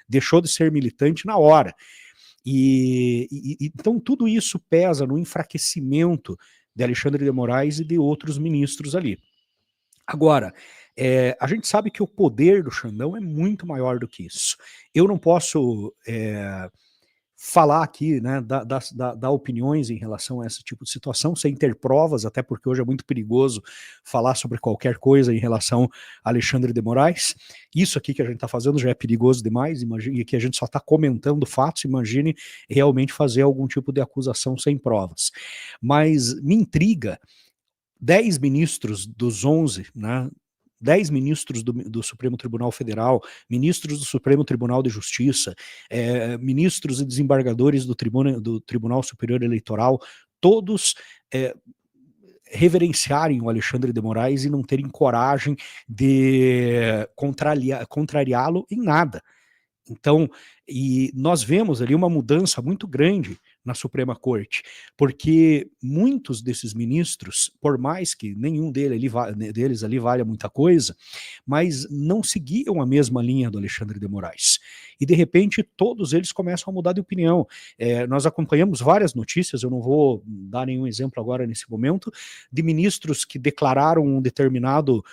deixou de ser militante na hora. Então tudo isso pesa no enfraquecimento de Alexandre de Moraes e de outros ministros ali. Agora, a gente sabe que o poder do Xandão é muito maior do que isso. Eu não posso falar aqui, né, dar opiniões em relação a esse tipo de situação, sem ter provas, até porque hoje é muito perigoso falar sobre qualquer coisa em relação a Alexandre de Moraes. Isso aqui que a gente está fazendo já é perigoso demais, imagine que a gente só está comentando fatos, imagine realmente fazer algum tipo de acusação sem provas. Mas me intriga 10 ministros dos 11, né, 10 ministros do Supremo Tribunal Federal, ministros do Supremo Tribunal de Justiça, ministros e desembargadores do Tribunal Superior Eleitoral, todos reverenciarem o Alexandre de Moraes e não terem coragem de contrariá-lo em nada. Então, e nós vemos ali uma mudança muito grande na Suprema Corte, porque muitos desses ministros, por mais que nenhum deles ali valha muita coisa, mas não seguiam a mesma linha do Alexandre de Moraes. E de repente todos eles começam a mudar de opinião. Nós acompanhamos várias notícias, eu não vou dar nenhum exemplo agora nesse momento, de ministros que declararam um determinado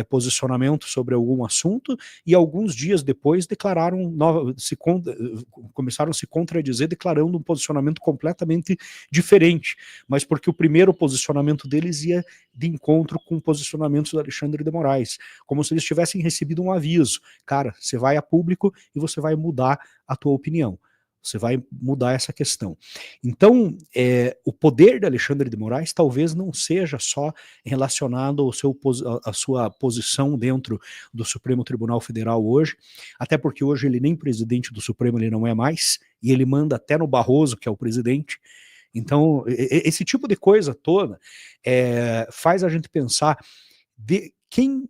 posicionamento sobre algum assunto e alguns dias depois declararam, começaram a se contradizer, declarando um posicionamento completamente diferente, mas porque o primeiro posicionamento deles ia de encontro com o posicionamento do Alexandre de Moraes, como se eles tivessem recebido um aviso: cara, você vai a público e você vai mudar a tua opinião, você vai mudar essa questão. Então, o poder de Alexandre de Moraes talvez não seja só relacionado à sua posição dentro do Supremo Tribunal Federal hoje, até porque hoje ele nem presidente do Supremo ele não é mais, e ele manda até no Barroso, que é o presidente. Então, esse tipo de coisa toda faz a gente pensar de quem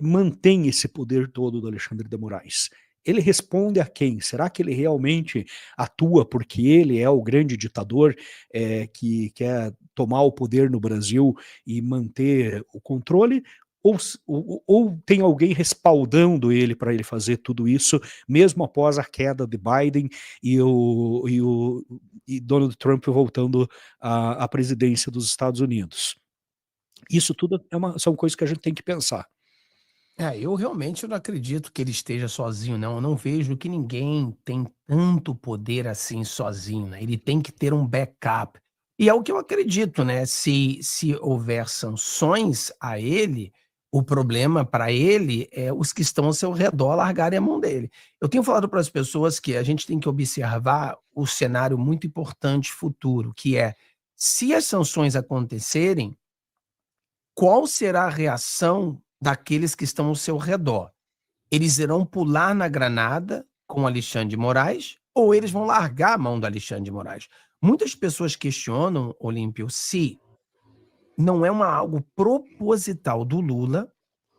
mantém esse poder todo do Alexandre de Moraes. Ele responde a quem? Será que ele realmente atua porque ele é o grande ditador que quer tomar o poder no Brasil e manter o controle? Ou tem alguém respaldando ele para ele fazer tudo isso, mesmo após a queda de Biden e Donald Trump voltando à presidência dos Estados Unidos? Isso tudo são coisas que a gente tem que pensar. Eu realmente não acredito que ele esteja sozinho, não. Eu não vejo que ninguém tem tanto poder assim sozinho, né? Ele tem que ter um backup. E é o que eu acredito, né? Se houver sanções a ele, o problema para ele é os que estão ao seu redor largarem a mão dele. Eu tenho falado para as pessoas que a gente tem que observar o cenário muito importante futuro, que é, se as sanções acontecerem, qual será a reação daqueles que estão ao seu redor? Eles irão pular na granada com Alexandre de Moraes ou eles vão largar a mão do Alexandre de Moraes? Muitas pessoas questionam, Olímpio, se não é algo proposital do Lula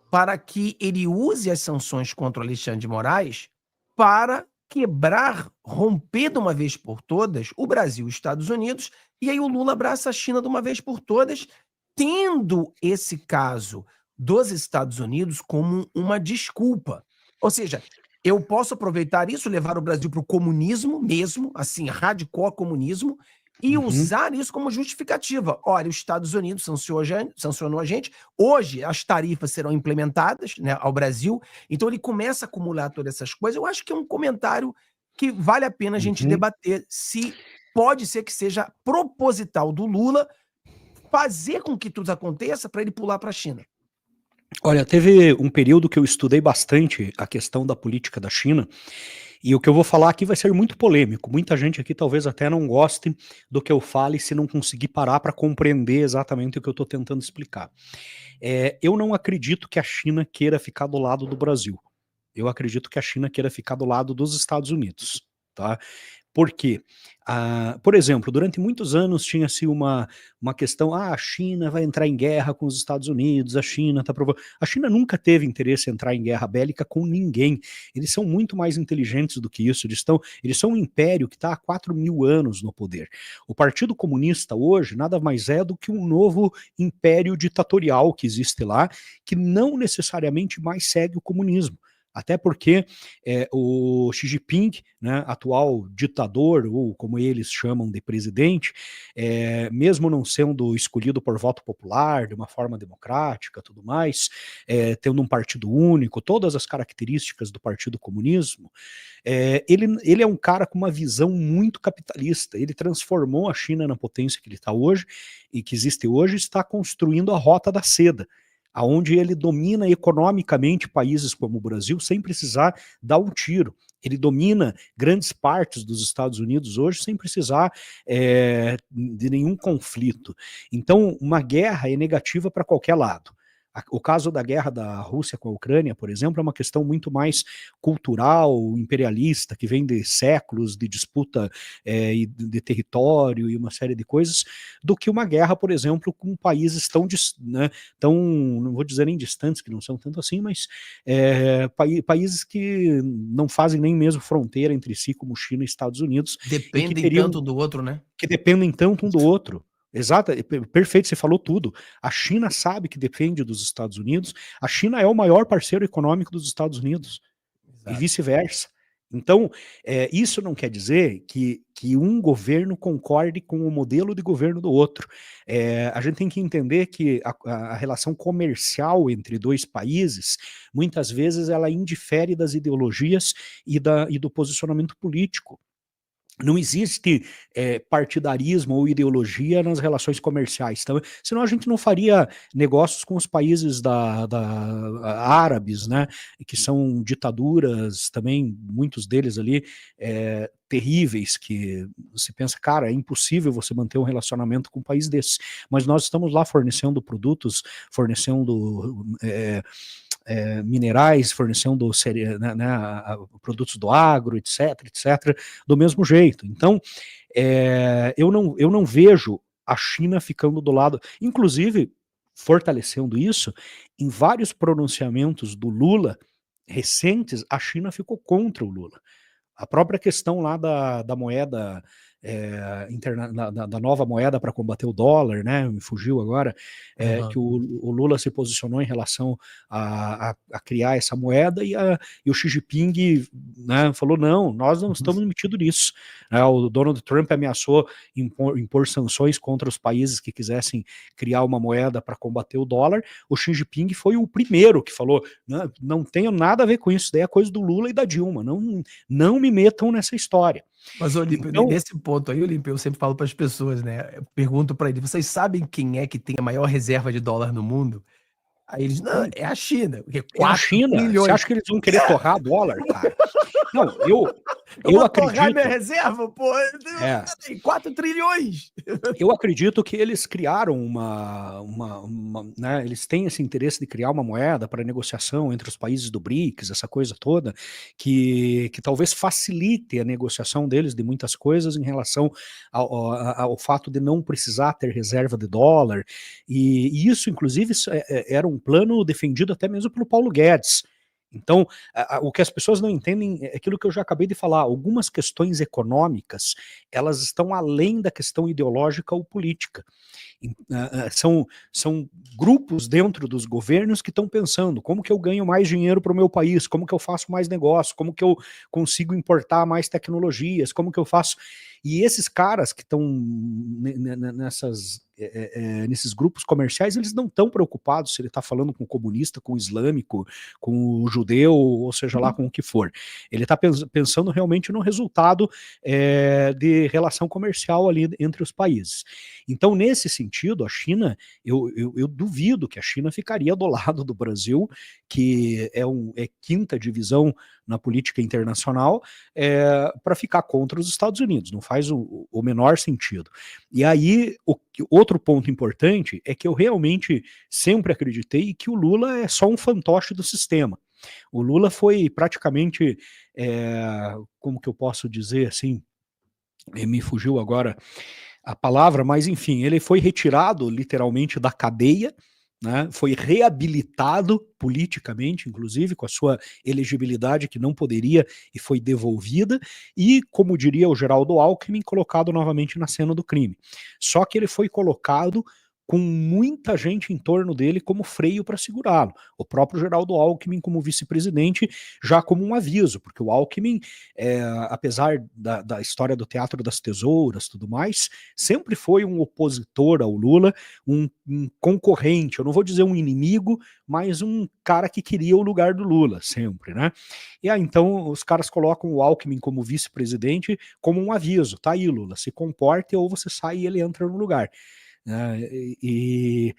para que ele use as sanções contra o Alexandre de Moraes para quebrar, romper de uma vez por todas o Brasil e os Estados Unidos, e aí o Lula abraça a China de uma vez por todas, tendo esse caso dos Estados Unidos como uma desculpa. Ou seja, eu posso aproveitar isso, levar o Brasil para o comunismo mesmo, assim, hardcore comunismo, e usar isso como justificativa. Olha, os Estados Unidos sancionou a gente, hoje as tarifas serão implementadas, né, ao Brasil, então ele começa a acumular todas essas coisas. Eu acho que é um comentário que vale a pena a gente debater, se pode ser que seja proposital do Lula fazer com que tudo aconteça para ele pular para a China. Olha, teve um período que eu estudei bastante a questão da política da China, e o que eu vou falar aqui vai ser muito polêmico. Muita gente aqui talvez até não goste do que eu fale se não conseguir parar para compreender exatamente o que eu estou tentando explicar. Eu não acredito que a China queira ficar do lado do Brasil. Eu acredito que a China queira ficar do lado dos Estados Unidos, tá? Por quê? Por exemplo, durante muitos anos tinha-se uma questão: a China vai entrar em guerra com os Estados Unidos, a China está provocando. A China nunca teve interesse em entrar em guerra bélica com ninguém. Eles são muito mais inteligentes do que isso. Eles são um império que está há 4.000 anos no poder. O Partido Comunista hoje nada mais é do que um novo império ditatorial que existe lá, que não necessariamente mais segue o comunismo. Até porque o Xi Jinping, né, atual ditador, ou como eles chamam de presidente, mesmo não sendo escolhido por voto popular, de uma forma democrática, tudo mais, tendo um partido único, todas as características do Partido Comunismo, ele é um cara com uma visão muito capitalista. Ele transformou a China na potência que ele está hoje, e que existe hoje, está construindo a Rota da Seda, aonde ele domina economicamente países como o Brasil sem precisar dar um tiro. Ele domina grandes partes dos Estados Unidos hoje sem precisar de nenhum conflito. Então, uma guerra é negativa para qualquer lado. O caso da guerra da Rússia com a Ucrânia, por exemplo, é uma questão muito mais cultural, imperialista, que vem de séculos de disputa de território e uma série de coisas, do que uma guerra, por exemplo, com países tão, não vou dizer nem distantes, que não são tanto assim, mas países que não fazem nem mesmo fronteira entre si, como China e Estados Unidos. Dependem tanto do outro, né? Que dependem tanto um do outro. Exato, perfeito, você falou tudo. A China sabe que depende dos Estados Unidos, a China é o maior parceiro econômico dos Estados Unidos, e vice-versa. Então, isso não quer dizer que um governo concorde com o modelo de governo do outro. A gente tem que entender que a relação comercial entre dois países, muitas vezes, ela indifere das ideologias e do posicionamento político. Não existe partidarismo ou ideologia nas relações comerciais. Então, senão a gente não faria negócios com os países árabes, né, que são ditaduras também, muitos deles ali terríveis, que você pensa, cara, é impossível você manter um relacionamento com um país desse. Mas nós estamos lá fornecendo produtos, fornecendo minerais, fornecendo produtos do agro, etc, do mesmo jeito. Então, eu não vejo a China ficando do lado, inclusive, fortalecendo isso, em vários pronunciamentos do Lula recentes, a China ficou contra o Lula. A própria questão lá da moeda, da nova moeda para combater o dólar, né? Me fugiu agora, que o Lula se posicionou em relação a criar essa moeda, e o Xi Jinping, né, falou: não, nós não estamos metidos nisso. O Donald Trump ameaçou impor sanções contra os países que quisessem criar uma moeda para combater o dólar. O Xi Jinping foi o primeiro que falou: não tenho nada a ver com isso, daí é coisa do Lula e da Dilma, não me metam nessa história. Mas, Olímpio, Então, nesse ponto aí, Olímpio, eu sempre falo para as pessoas, né? Eu pergunto para eles: vocês sabem quem é que tem a maior reserva de dólar no mundo? Aí eles: não, é a China, porque é a 4 China. Você trilhões. acha que eles vão querer torrar dólar, cara? Não, Eu eu vou torrar minha acredito. reserva, pô. Tem 4 trilhões. Eu acredito que eles criaram né, eles têm esse interesse de criar uma moeda para negociação entre os países do BRICS, essa coisa toda, que talvez facilite a negociação deles de muitas coisas em relação ao fato de não precisar ter reserva de dólar, e isso, inclusive, era um plano defendido até mesmo pelo Paulo Guedes. Então, o que as pessoas não entendem é aquilo que eu já acabei de falar: algumas questões econômicas, elas estão além da questão ideológica ou política. São grupos dentro dos governos que estão pensando: como que eu ganho mais dinheiro para o meu país, como que eu faço mais negócio, como que eu consigo importar mais tecnologias, como que eu faço... E esses caras que estão nesses grupos comerciais, eles não estão preocupados se ele está falando com o comunista, com o islâmico, com o judeu, ou seja lá com o que for. Ele está pensando realmente no resultado de relação comercial ali entre os países. Então, nesse sentido, a China, eu duvido que a China ficaria do lado do Brasil, que é quinta divisão na política internacional, para ficar contra os Estados Unidos. Não faz o menor sentido. E aí, outro ponto importante é que eu realmente sempre acreditei que o Lula é só um fantoche do sistema. O Lula foi praticamente, como que eu posso dizer assim, me fugiu agora a palavra, mas enfim, ele foi retirado literalmente da cadeia, né, foi reabilitado politicamente, inclusive, com a sua elegibilidade que não poderia e foi devolvida, e, como diria o Geraldo Alckmin, colocado novamente na cena do crime. Só que ele foi colocado com muita gente em torno dele como freio para segurá-lo. O próprio Geraldo Alckmin como vice-presidente, já como um aviso, porque o Alckmin, apesar da história do Teatro das Tesouras e tudo mais, sempre foi um opositor ao Lula, um concorrente, eu não vou dizer um inimigo, mas um cara que queria o lugar do Lula, sempre, né? E aí, então, os caras colocam o Alckmin como vice-presidente como um aviso, tá aí, Lula, se comporte ou você sai e ele entra no lugar. E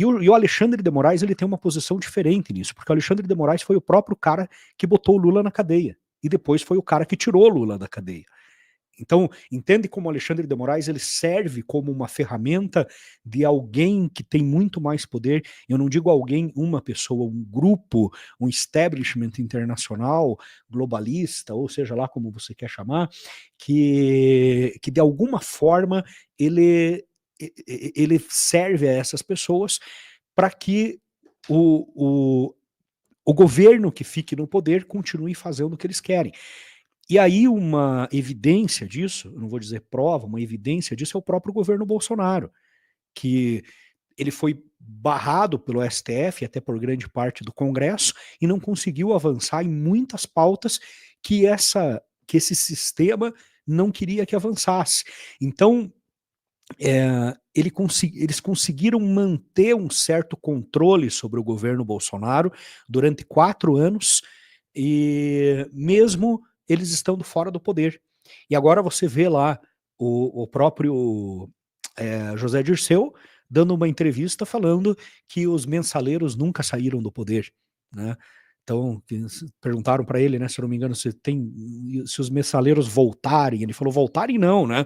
o Alexandre de Moraes ele tem uma posição diferente nisso, porque o Alexandre de Moraes foi o próprio cara que botou o Lula na cadeia, e depois foi o cara que tirou o Lula da cadeia. Então, entende como Alexandre de Moraes ele serve como uma ferramenta de alguém que tem muito mais poder. Eu não digo alguém, uma pessoa, um grupo, um establishment internacional, globalista, ou seja lá como você quer chamar, que de alguma forma ele serve a essas pessoas para que o governo que fique no poder continue fazendo o que eles querem. E aí uma evidência disso, eu não vou dizer prova, uma evidência disso é o próprio governo Bolsonaro, que ele foi barrado pelo STF, até por grande parte do Congresso, e não conseguiu avançar em muitas pautas que esse sistema não queria que avançasse. Então, eles conseguiram manter um certo controle sobre o governo Bolsonaro durante 4 anos, e mesmo eles estando fora do poder. E agora você vê lá o próprio José Dirceu dando uma entrevista falando que os mensaleiros nunca saíram do poder, né? Então, perguntaram para ele, né, se eu não me engano, se os mensaleiros voltarem, ele falou, voltarem não, né?